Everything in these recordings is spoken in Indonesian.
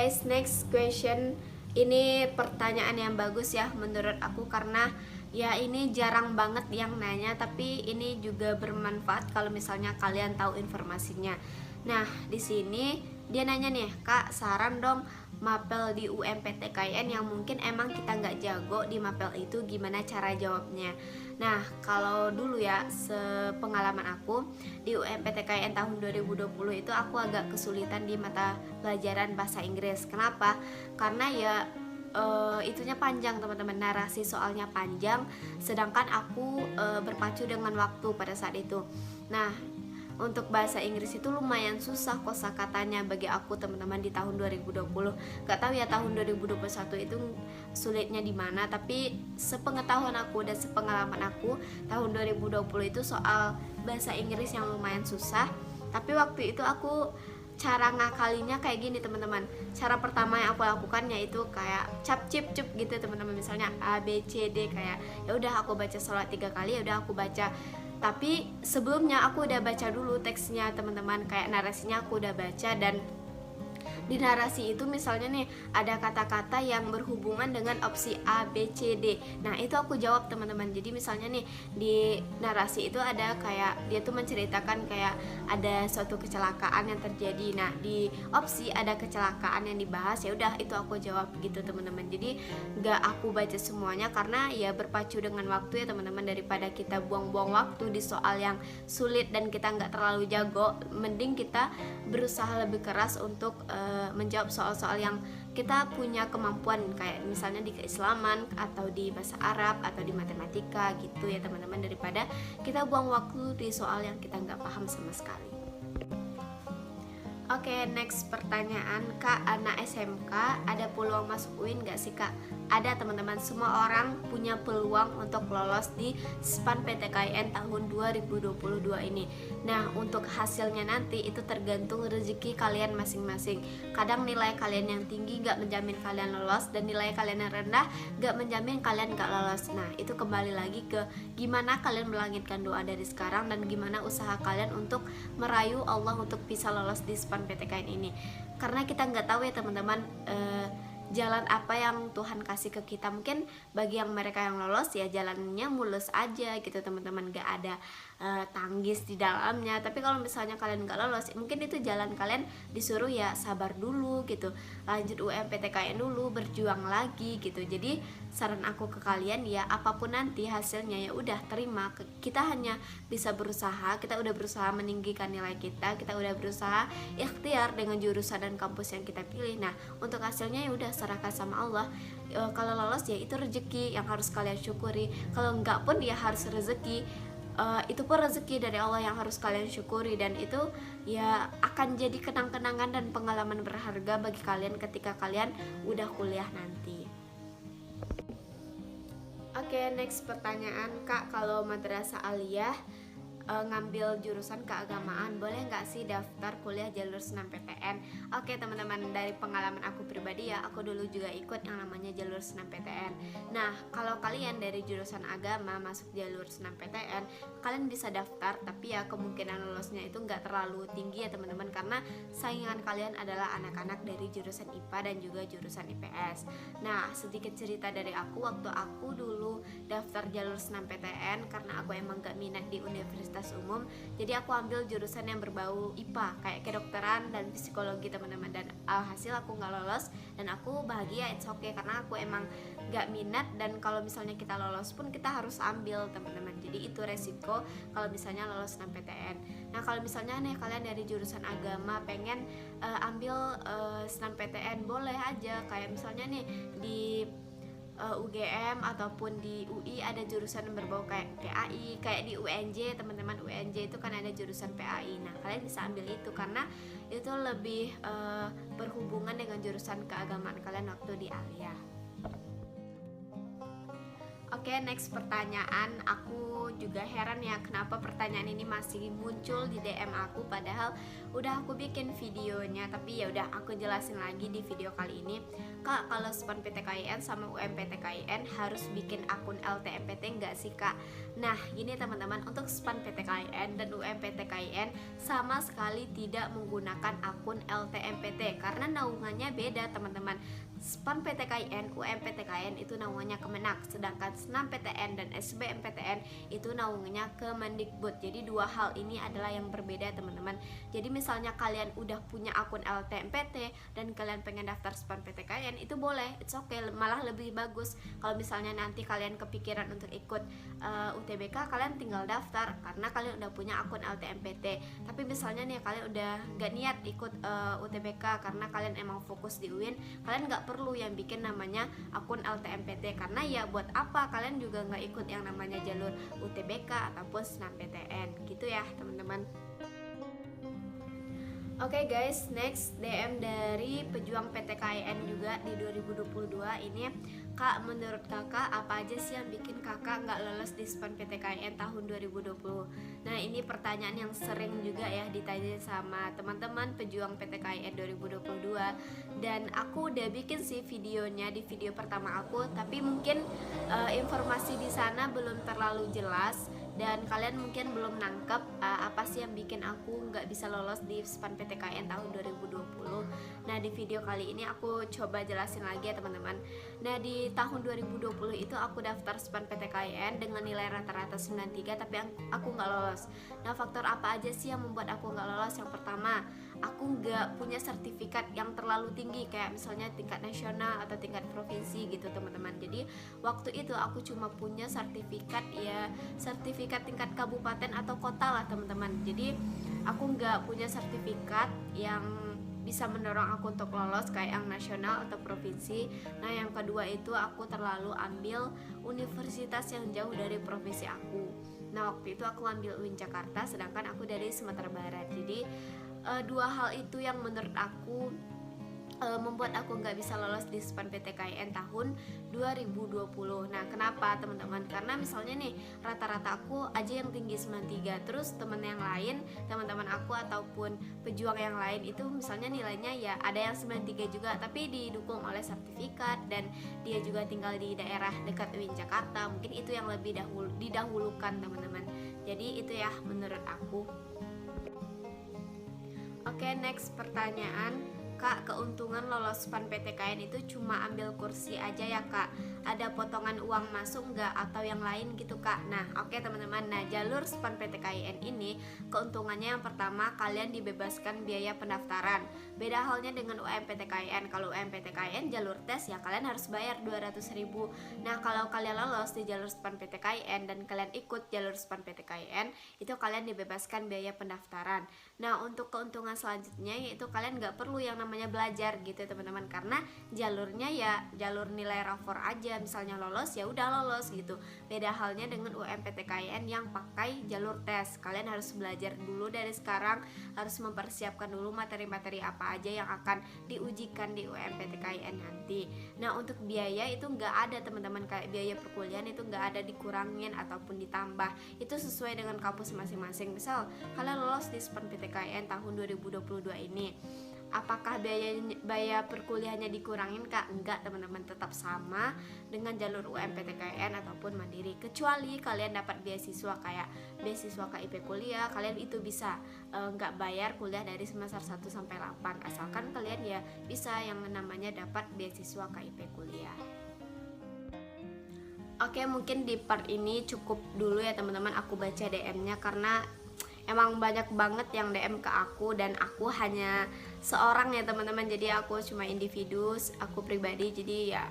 guys, next question. Ini pertanyaan yang bagus ya menurut aku, karena ya ini jarang banget yang nanya, tapi ini juga bermanfaat kalau misalnya kalian tahu informasinya. Nah, di sini dia nanya nih, Kak, saran dong mapel di UMPTKIN yang mungkin emang kita nggak jago di mapel itu, gimana cara jawabnya. Nah, kalau dulu ya, sepengalaman aku di UMPTKIN tahun 2020 itu aku agak kesulitan di mata pelajaran bahasa Inggris. Kenapa? Karena ya itunya panjang teman-teman, narasi soalnya panjang, sedangkan aku berpacu dengan waktu pada saat itu. Nah, untuk bahasa Inggris itu lumayan susah kosakatanya bagi aku teman-teman di tahun 2020. Gak tahu ya tahun 2021 itu sulitnya di mana, tapi sepengetahuan aku dan sepengalaman aku, tahun 2020 itu soal bahasa Inggris yang lumayan susah. Tapi waktu itu aku cara ngakalinya kayak gini teman-teman. Cara pertama yang aku lakukan yaitu kayak cap cip cup gitu teman-teman. Misalnya A B C D, kayak ya udah aku baca sholat 3 kali, ya udah aku baca. Tapi sebelumnya aku udah baca dulu teksnya teman-teman, kayak narasinya aku udah baca. Dan di narasi itu misalnya nih ada kata-kata yang berhubungan dengan opsi A, B, C, D. Nah, itu aku jawab teman-teman. Jadi misalnya nih di narasi itu ada kayak dia tuh menceritakan kayak ada suatu kecelakaan yang terjadi. Nah, di opsi ada kecelakaan yang dibahas, ya udah itu aku jawab gitu teman-teman. Jadi gak aku baca semuanya karena ya berpacu dengan waktu ya teman-teman. Daripada kita buang-buang waktu di soal yang sulit dan kita nggak terlalu jago, mending kita berusaha lebih keras untuk menjawab soal-soal yang kita punya kemampuan, kayak misalnya di keislaman atau di bahasa Arab atau di matematika gitu ya teman-teman, daripada kita buang waktu di soal yang kita nggak paham sama sekali. Oke, next pertanyaan, Kak, anak SMK ada peluang masuk UIN gak sih, Kak? Ada teman-teman, semua orang punya peluang untuk lolos di SPAN PTKIN tahun 2022 ini. Nah, untuk hasilnya nanti itu tergantung rezeki kalian masing-masing. Kadang nilai kalian yang tinggi gak menjamin kalian lolos, dan nilai kalian yang rendah gak menjamin kalian gak lolos. Nah, itu kembali lagi ke gimana kalian melangitkan doa dari sekarang dan gimana usaha kalian untuk merayu Allah untuk bisa lolos di SPAN PTKIN ini. Karena kita nggak tahu ya teman-teman jalan apa yang Tuhan kasih ke kita. Mungkin bagi yang mereka yang lolos ya jalannya mulus aja gitu teman-teman, nggak ada tanggis di dalamnya. Tapi kalau misalnya kalian nggak lolos, mungkin itu jalan kalian disuruh ya sabar dulu gitu, lanjut UMPTKIN dulu, berjuang lagi gitu. Jadi saran aku ke kalian ya, apapun nanti hasilnya ya udah terima. Kita hanya bisa berusaha, kita udah berusaha meninggikan nilai kita udah berusaha ikhtiar dengan jurusan dan kampus yang kita pilih. Nah, untuk hasilnya ya udah serahkan sama Allah. Kalau lolos ya itu rezeki yang harus kalian syukuri. Kalau enggak pun ya harus rezeki. Itu pun rezeki dari Allah yang harus kalian syukuri, dan itu ya akan jadi kenang-kenangan dan pengalaman berharga bagi kalian ketika kalian udah kuliah nanti. Oke, next pertanyaan, Kak, kalau madrasah aliyah ngambil jurusan keagamaan, boleh nggak sih daftar kuliah jalur senam PTN? Oke teman-teman, dari pengalaman aku pribadi ya, aku dulu juga ikut yang namanya jalur senam PTN. Nah, kalau kalian dari jurusan agama masuk jalur senam PTN, kalian bisa daftar, tapi ya kemungkinan lolosnya itu nggak terlalu tinggi ya teman-teman, karena saingan kalian adalah anak-anak dari jurusan IPA dan juga jurusan IPS. Nah, sedikit cerita dari aku, waktu aku dulu daftar jalur senam PTN karena aku emang gak minat di universitas umum, jadi aku ambil jurusan yang berbau IPA kayak kedokteran dan psikologi teman-teman, dan alhasil aku nggak lolos, dan aku bahagia, it's okay, karena aku emang nggak minat. Dan kalau misalnya kita lolos pun kita harus ambil teman-teman, jadi itu resiko kalau misalnya lolos SNMPTN. Nah, kalau misalnya nih kalian dari jurusan agama pengen ambil SNMPTN, boleh aja, kayak misalnya nih di UGM ataupun di UI ada jurusan yang berbau kayak PAI, kayak di UNJ teman-teman, UNJ itu kan ada jurusan PAI. Nah, kalian bisa ambil itu karena itu lebih berhubungan dengan jurusan keagamaan kalian waktu di aliyah. Oke, next pertanyaan, aku aku juga heran ya kenapa pertanyaan ini masih muncul di DM aku, padahal udah aku bikin videonya. Tapi ya udah aku jelasin lagi di video kali ini. Kak, kalau SPAN PTKIN sama UMPTKIN harus bikin akun LTMPT nggak sih Kak? Nah gini teman-teman, untuk SPAN PTKIN dan UMPTKIN sama sekali tidak menggunakan akun LTMPT karena naungannya beda teman-teman. SPAN PTKIN, UMPTKIN itu naungannya Kemenak, sedangkan SNAMPTN dan SBMPTN itu naungannya Kemendikbud. Jadi dua hal ini adalah yang berbeda teman-teman. Jadi misalnya kalian udah punya akun LTMPT dan kalian pengen daftar SPAN PTKIN, itu boleh, it's okay, malah lebih bagus. Kalau misalnya nanti kalian kepikiran untuk ikut UTBK, kalian tinggal daftar karena kalian udah punya akun LTMPT. Tapi misalnya nih kalian udah gak niat ikut UTBK karena kalian emang fokus di UIN, kalian gak perlu yang bikin namanya akun LTMPT, karena ya buat apa kalian juga nggak ikut yang namanya jalur UTBK ataupun SNMPTN gitu ya teman-teman. Oke guys, next DM dari pejuang PTKIN juga di 2022 ini. Kak, menurut kakak apa aja sih yang bikin kakak nggak lolos di SPAN PTKIN tahun 2020? Nah ini pertanyaan yang sering juga ya ditanya sama teman-teman pejuang PTKIN 2022. Dan aku udah bikin sih videonya di video pertama aku, tapi mungkin informasi di sana belum terlalu jelas dan kalian mungkin belum nangkep apa sih yang bikin aku nggak bisa lolos di SPAN PTKIN tahun 2020. Nah di video kali ini aku coba jelasin lagi ya teman-teman. Nah di tahun 2020 itu aku daftar SPAN PTKIN dengan nilai rata-rata 93, tapi aku nggak lolos. Nah faktor apa aja sih yang membuat aku nggak lolos? Yang pertama, aku nggak punya sertifikat yang terlalu tinggi kayak misalnya tingkat nasional atau tingkat provinsi gitu teman-teman. Jadi waktu itu aku cuma punya sertifikat tingkat kabupaten atau kota lah teman-teman. Jadi aku nggak punya sertifikat yang bisa mendorong aku untuk lolos kayak yang nasional atau provinsi. Nah yang kedua itu aku terlalu ambil universitas yang jauh dari provinsi aku. Nah waktu itu aku ambil UIN Jakarta, sedangkan aku dari Sumatera Barat. Jadi dua hal itu yang menurut aku membuat aku nggak bisa lolos di SPAN PTKIN tahun 2020. Nah kenapa teman-teman? Karena misalnya nih rata-rata aku aja yang tinggi 93, terus teman-teman aku ataupun pejuang yang lain itu misalnya nilainya ya ada yang 93 juga, tapi didukung oleh sertifikat dan dia juga tinggal di daerah dekat UIN Jakarta. Mungkin itu yang lebih didahulukan teman-teman. Jadi itu ya menurut aku. Oke, next pertanyaan. Kak, keuntungan lolos SPAN PTKIN itu cuma ambil kursi aja ya Kak? Ada potongan uang masuk nggak atau yang lain gitu Kak? Nah oke teman-teman, nah jalur SPAN PTKIN ini keuntungannya yang pertama, kalian dibebaskan biaya pendaftaran. Beda halnya dengan UMPTKIN. Kalau UMPTKIN jalur tes ya kalian harus bayar 200.000. Nah kalau kalian lolos di jalur SPAN PTKIN dan kalian ikut jalur SPAN PTKIN, itu kalian dibebaskan biaya pendaftaran. Nah untuk keuntungan selanjutnya yaitu kalian nggak perlu yang namanya belajar gitu teman-teman, karena jalurnya ya jalur nilai rapor aja, misalnya lolos ya udah lolos gitu. Beda halnya dengan UMPTKIN yang pakai jalur tes, kalian harus belajar dulu dari sekarang, harus mempersiapkan dulu materi-materi apa aja yang akan diujikan di UMPTKIN nanti. Nah untuk biaya itu nggak ada teman-teman, kayak biaya perkuliahan itu nggak ada dikurangin ataupun ditambah, itu sesuai dengan kampus masing-masing. Misal kalian lolos di SPAN PTKIN tahun 2022 ini, apakah biaya perkuliahannya dikurangin Kak? Enggak teman-teman, tetap sama dengan jalur UMPTKIN ataupun mandiri, kecuali kalian dapat beasiswa kayak beasiswa KIP kuliah, kalian itu bisa enggak bayar kuliah dari semester 1 sampai 8, asalkan kalian ya bisa yang namanya dapat beasiswa KIP kuliah. Oke, mungkin di part ini cukup dulu ya teman-teman, aku baca DM-nya karena emang banyak banget yang DM ke aku dan aku hanya seorang ya teman-teman, jadi aku cuma individu, aku pribadi, jadi ya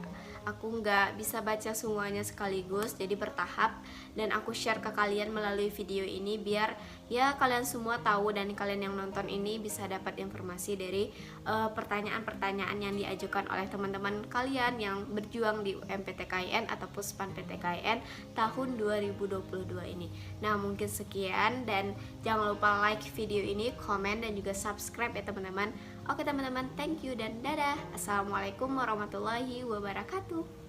aku nggak bisa baca semuanya sekaligus, jadi bertahap, dan aku share ke kalian melalui video ini biar ya kalian semua tahu dan kalian yang nonton ini bisa dapat informasi dari pertanyaan-pertanyaan yang diajukan oleh teman-teman kalian yang berjuang di UMPTKIN ataupun SPAN PTKIN tahun 2022 ini. Nah mungkin sekian, dan jangan lupa like video ini, komen, dan juga subscribe ya teman-teman. Oke teman-teman, thank you dan dadah. Assalamualaikum warahmatullahi wabarakatuh.